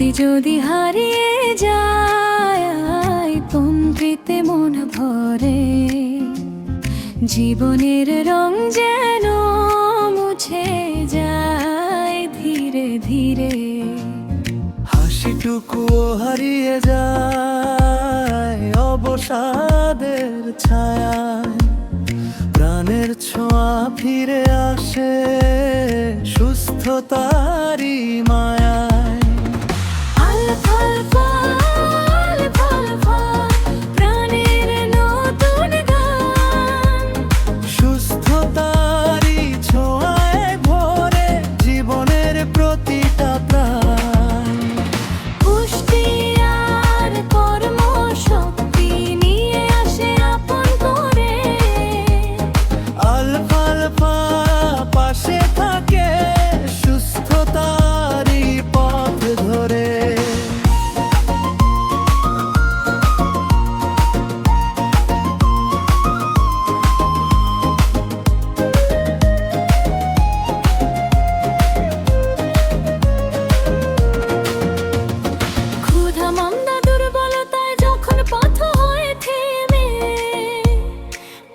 স্মৃতি যদি হারিয়ে যায় পঙ্ক্তিতে মন ভরে, জীবনের রং যেন মুছে যায় ধীরে ধীরে। হাসিটুকুও হারিয়ে যায় অবসাদের ছায়ায়, প্রাণের ছোঁয়া ফিরে আসে সুস্থতারই মায়ায়। আলফা আলফা আলফা আলফা প্রাণের নতুন গান, সুস্থতারই ছোঁয়ায় ভরে জীবনের প্রতিটা প্রাণ। পুষ্টি আর কর্মশক্তি নিয়ে আসে আপন করে। আলফা আলফা পাশে থাকে সুস্থতারই পথ ধরে। ক্ষুধা মন্দা দুর্বলতায় যখন পথ হয়ে থেমে,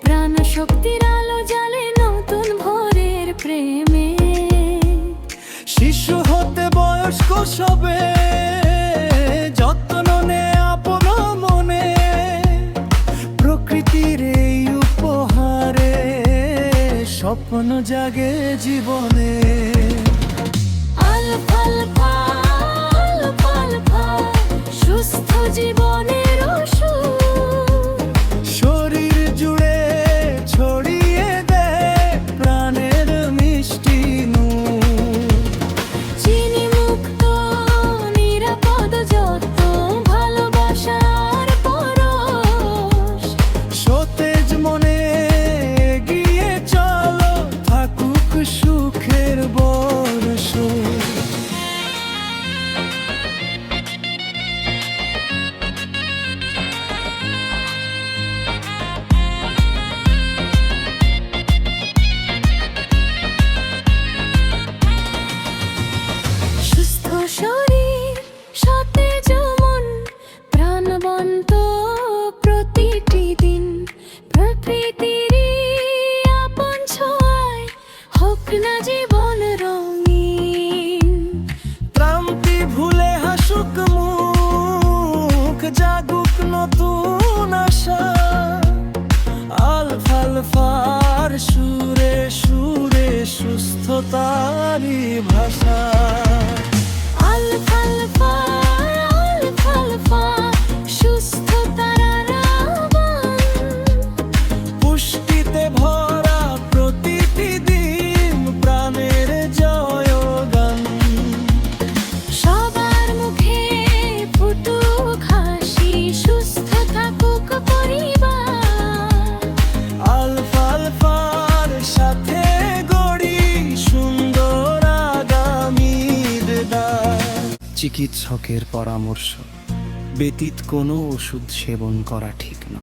প্রাণ শক্তির আলো জ্বালে নতুন ভোরের প্রেমে। শিশু হতে বয়স্ক সবে যত্ন নে আপন মনে, প্রকৃতির এই উপহারে স্বপ্ন জাগে জীবনে। আলফা আলফা আলফা আলফা সুস্থ জীবনের ওষুধ, শরীর জুড়ে ছড়িয়ে দেয় প্রাণের মিষ্টি নূর। চিনি মুক্ত নিরাপদ যত্ন, ভালোবাসার পরশ। সতেজ মনে এগিয়ে চলো, থাকুক সুখের বর্ষ। সুস্থ শরীর সতেজ মন, প্রাণবন্ত প্রতিটি দিন। প্রকৃতির আপন ছোঁয়ায় হোক না জীবন রঙিন। ক্লান্তি ভুলে হাসুক মুখ, জাগুক নতুন আশা। আলফা আলফার সুরে সুরে সুস্থতারই ভাষা। আলফা আলফা আলফা আলফা সুস্থতার আহ্বান, পুষ্টিতে ভরা প্রতিটি দিন প্রাণের জয়গান। সবার মুখে ফুটুক হাসি, সুস্থ থাকুক পরিবার। আলফা আলফার সাথে গড়ি সুন্দর আগামীর দ্বার। চিকিৎসকের পরামর্শ ব্যতীত কোনো ওষুধ সেবন করা ঠিক নয়।